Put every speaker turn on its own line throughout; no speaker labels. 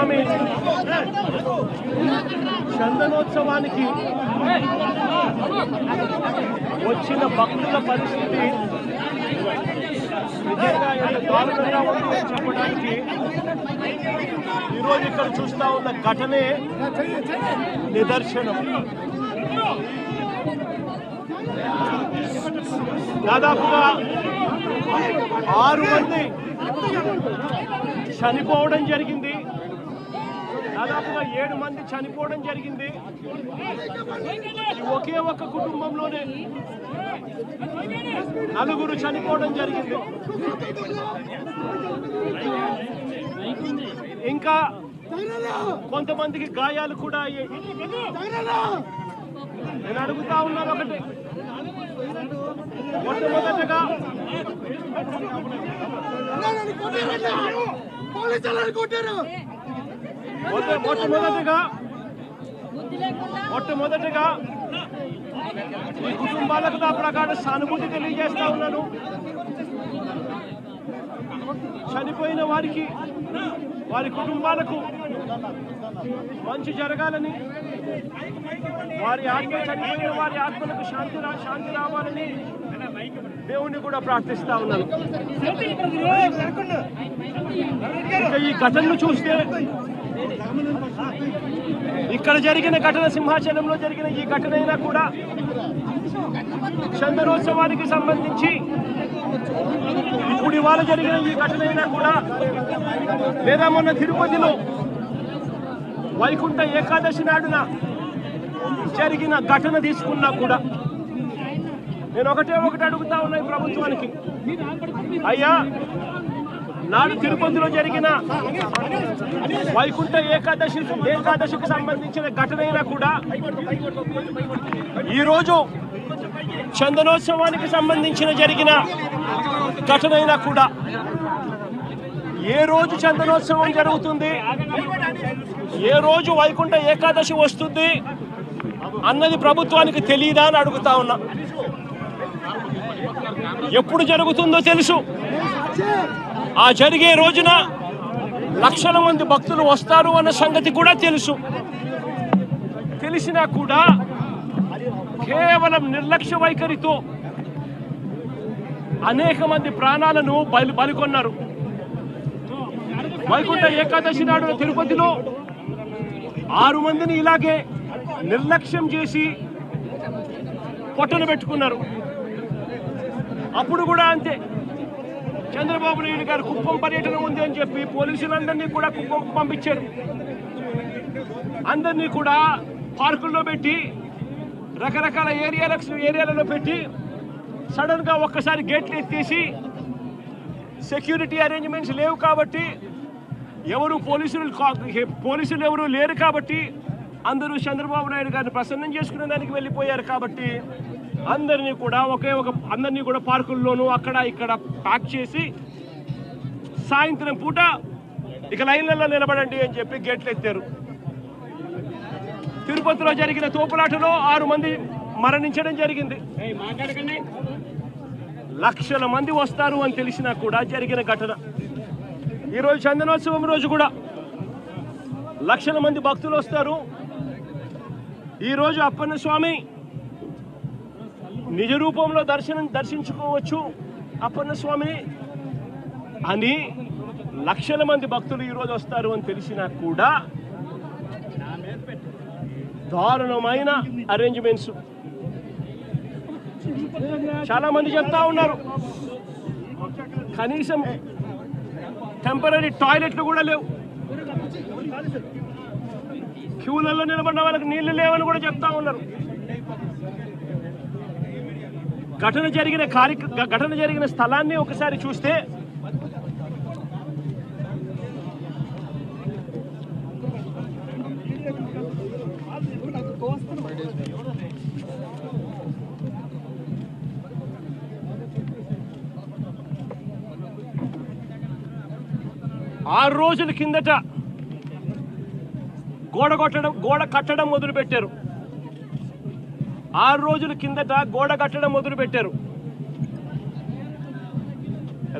స్వామి చందనోత్సవానికి వచ్చిన భక్తుల పరిస్థితి నిజంగా ఎంత దారుణంగా ఉందో చెప్పడానికి ఈరోజు ఇక్కడ చూస్తా ఉన్న ఘటనే నిదర్శనం. దాదాపుగా 6 మంది చనిపోవడం జరిగింది. దాదాపుగా 7 మంది చనిపోవడం జరిగింది. ఒకే ఒక్క కుటుంబంలోనే 4 చనిపోవడం జరిగింది. ఇంకా కొంతమందికి గాయాలు కూడా అయ్యాయి. నేను అడుగుతా ఉన్నాను ఒకటి, మొట్టమొదటిగా ఈ కుటుంబాలకు నా ప్రకారం సానుభూతి తెలియజేస్తా ఉన్నాను. చనిపోయిన వారికి, వారి కుటుంబాలకు మంచి జరగాలని, వారి ఆత్మ చనిపోయిన వారి ఆత్మలకు శాంతి రావాలని దేవుణ్ణి కూడా ప్రార్థిస్తా ఉన్నాను. ఇంకా ఈ ఘటనను చూస్తే, ఇక్కడ జరిగిన ఘటన, సింహాచలంలో జరిగిన ఈ ఘటన అయినా కూడా చందనోత్సవానికి సంబంధించి ఇప్పుడు ఇవాళ జరిగిన ఈ ఘటన అయినా కూడా, లేదా మొన్న తిరుపతిలో వైకుంఠ ఏకాదశి నాడున జరిగిన ఘటన తీసుకున్నా కూడా, నేను ఒకటి అడుగుతా ఉన్నా ఈ ప్రభుత్వానికి, అయ్యా నాడు తిరుపతిలో జరిగిన వైకుంఠ ఏకాదశికి సంబంధించిన ఘటన అయినా కూడా, ఈరోజు చందనోత్సవానికి సంబంధించిన జరిగిన ఘటన అయినా కూడా, ఏ రోజు చందనోత్సవం జరుగుతుంది, ఏ రోజు వైకుంఠ ఏకాదశి వస్తుంది అన్నది ప్రభుత్వానికి తెలియదా అని అడుగుతా ఉన్నా. ఎప్పుడు జరుగుతుందో తెలుసు. ఆ జరిగే రోజున లక్షల మంది భక్తులు వస్తారు అన్న సంగతి కూడా తెలుసు. తెలిసినా కూడా కేవలం నిర్లక్ష్య వైఖరితో అనేక మంది ప్రాణాలను బలికొన్నారు. వైకుంఠ ఏకాదశి నాడు తిరుపతిలో 6 మందిని ఇలాగే నిర్లక్ష్యం చేసి పొట్టను పెట్టుకున్నారు. అప్పుడు కూడా అంతే, చంద్రబాబు నాయుడు గారు కుప్పం పర్యటన ఉంది అని చెప్పి పోలీసులందరినీ కూడా కుప్పంకు పంపించారు. అందరినీ కూడా పార్కుల్లో పెట్టి, రకరకాల ఏరియాలలో పెట్టి, సడన్గా ఒక్కసారి గేట్లు ఎత్తేసి, సెక్యూరిటీ అరేంజ్మెంట్స్ లేవు కాబట్టి, పోలీసులు ఎవరు లేరు కాబట్టి, అందరూ చంద్రబాబు నాయుడు గారిని ప్రసన్నం చేసుకునే దానికి వెళ్ళిపోయారు కాబట్టి, అందరినీ కూడా పార్కుల్లోనూ అక్కడ ఇక్కడ ప్యాక్ చేసి, సాయంత్రం పూట ఇక లైన్లలో నిలబడండి అని చెప్పి గేట్లు ఎత్తారు. తిరుపతిలో జరిగిన తోపులాటలో 6 మంది మరణించడం జరిగింది. లక్షల మంది వస్తారు అని తెలిసినా కూడా జరిగిన ఘటన. ఈరోజు చందనోత్సవం రోజు కూడా లక్షల మంది భక్తులు వస్తారు. ఈరోజు అప్పన్న స్వామి నిజ రూపంలో దర్శించుకోవచ్చు అప్పన్న స్వామిని అని లక్షల మంది భక్తులు ఈరోజు వస్తారు అని తెలిసినా కూడా దారుణమైన అరేంజ్మెంట్స్. చాలా మంది చెప్తా ఉన్నారు, కనీసం టెంపరీ టాయిలెట్లు కూడా లేవు, క్యూలలో నిలబడిన వాళ్ళకి నీళ్లు లేవని కూడా చెప్తా ఉన్నారు. ఘటన జరిగిన స్థలాన్ని ఒకసారి చూస్తే ఆరు రోజుల కిందట గోడ కట్టడం మొదలుపెట్టారు. 6 రోజుల కిందట గోడ కట్టడం మొదలుపెట్టారు.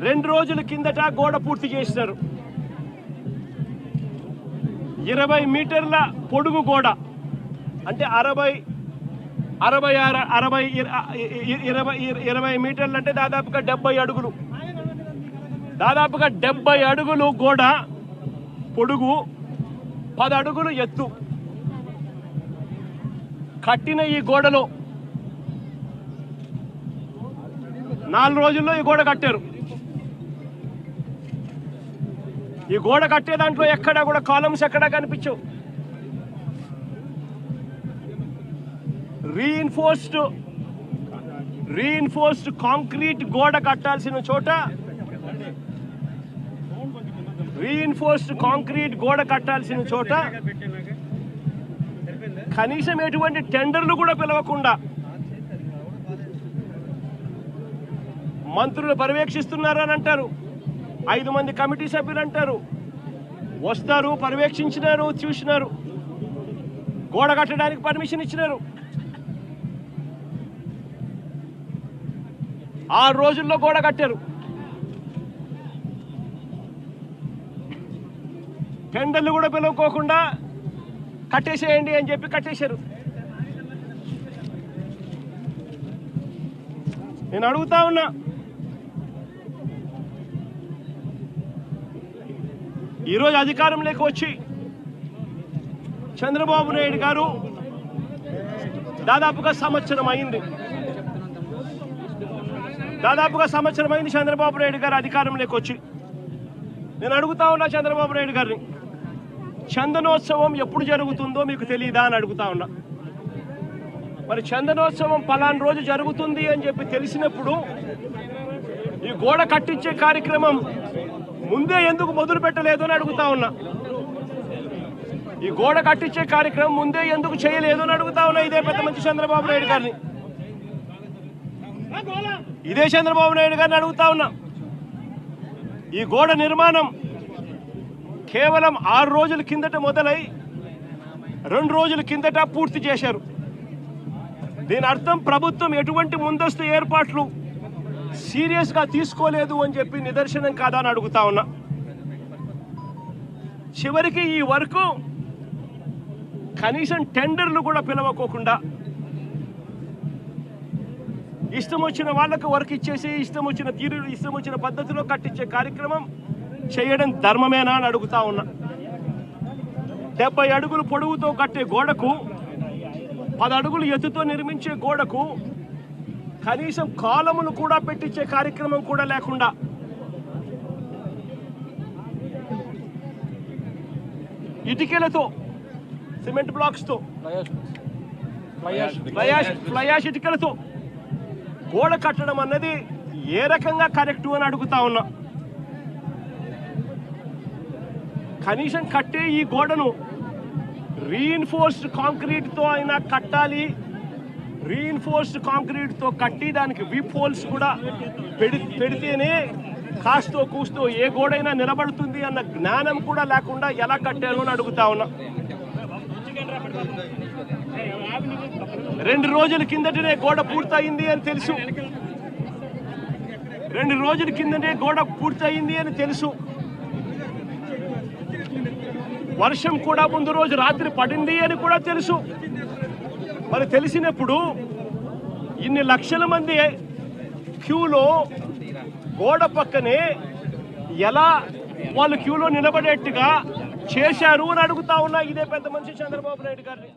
2 రోజుల కిందట గోడ పూర్తి చేశారు. 20 మీటర్ల పొడుగు గోడ అంటే 20 మీటర్లు అంటే దాదాపుగా 70 అడుగులు. దాదాపుగా 70 అడుగులు గోడ పొడుగు, 10 అడుగులు ఎత్తు కట్టిన ఈ గోడలో 4 రోజుల్లో ఈ గోడ కట్టారు. ఈ గోడ కట్టే దాంట్లో ఎక్కడా కూడా కాలమ్స్ ఎక్కడా కనిపించవు. రీఇన్ఫోర్స్డ్ కాంక్రీట్ గోడ కట్టాల్సిన చోట కనీసం ఎటువంటి టెండర్లు కూడా పిలవకుండా మంత్రులు పర్యవేక్షిస్తున్నారు అని అంటారు. 5 మంది కమిటీ సభ్యులు అంటారు, వస్తారు, పర్యవేక్షించినారు, చూసినారు, గోడ కట్టడానికి పర్మిషన్ ఇచ్చినారు. 6 రోజుల్లో గోడ కట్టారు. టెండర్లు కూడా పిలువకోకుండా కట్టేసేయండి అని చెప్పి కట్టేశారు. నేను అడుగుతా ఉన్నా, ఈరోజు అధికారంలోకి వచ్చి చంద్రబాబు నాయుడు గారు దాదాపుగా సంవత్సరం అయింది. చంద్రబాబు నాయుడు గారు అధికారంలోకి వచ్చి. నేను అడుగుతా ఉన్నా చంద్రబాబు నాయుడు గారిని, చందనోత్సవం ఎప్పుడు జరుగుతుందో మీకు తెలియదా అని అడుగుతా ఉన్నా. మరి చందనోత్సవం పలానా రోజు జరుగుతుంది అని చెప్పి తెలిసినప్పుడు ఈ గోడ కట్టించే కార్యక్రమం ముందే ఎందుకు మొదలు పెట్టలేదు అని అడుగుతా ఉన్నా. ఈ గోడ కట్టించే కార్యక్రమం ముందే ఎందుకు చేయలేదు అని అడుగుతా ఉన్నా. ఇదే పెద్ద మంచి చంద్రబాబు నాయుడు గారిని, అడుగుతా ఉన్నా. ఈ గోడ నిర్మాణం కేవలం 6 రోజుల కిందట మొదలై 2 రోజుల కిందట పూర్తి చేశారు. దీని అర్థం ప్రభుత్వం ఎటువంటి ముందస్తు ఏర్పాట్లు సీరియస్గా తీసుకోలేదు అని చెప్పి నిదర్శనం కాదా అని అడుగుతా ఉన్నా. చివరికి ఈ వర్క్ కనీసం టెండర్లు కూడా పిలవకోకుండా ఇష్టం వచ్చిన వాళ్ళకు వర్క్ ఇచ్చేసి ఇష్టం వచ్చిన పద్ధతిలో కట్టించే కార్యక్రమం చేయడం ధర్మమేనా అని అడుగుతా ఉన్నా. 70 అడుగులు పొడవుతో కట్టే గోడకు, 10 అడుగులు ఎత్తుతో నిర్మించే గోడకు కనీసం కాలములు కూడా పెట్టించే కార్యక్రమం కూడా లేకుండా ఇటుకలతో, సిమెంట్ బ్లాక్స్తో, ఫ్లయాష్ ఇటుకలతో గోడ కట్టడం అన్నది ఏ రకంగా కరెక్టు అని అడుగుతా ఉన్నా. కనీసం కట్టే ఈ గోడను రీఇన్ఫోర్స్డ్ కాంక్రీట్తో అయినా కట్టాలి. రీఇన్ఫోర్స్డ్ కాంక్రీట్తో కట్టి దానికి వీప్ హోల్స్ కూడా పెడితేనే కాస్తో కూస్తో ఏ గోడైనా నిలబడుతుంది అన్న జ్ఞానం కూడా లేకుండా ఎలా కట్టారు అని అడుగుతా ఉన్నా. 2 రోజుల కిందటనే గోడ పూర్తయింది అని తెలుసు. 2 రోజుల కిందనే గోడ పూర్తయింది అని తెలుసు. వర్షం కూడా ముందు రోజు రాత్రి పడింది అని కూడా తెలుసు. మరి తెలిసినప్పుడు ఇన్ని లక్షల మంది క్యూలో గోడ పక్కనే ఎలా వాళ్ళు క్యూలో నిలబడేట్టుగా చేశారు అని అడుగుతా ఉన్నా. ఇదే పెద్ద మనిషి చంద్రబాబు నాయుడు గారిని.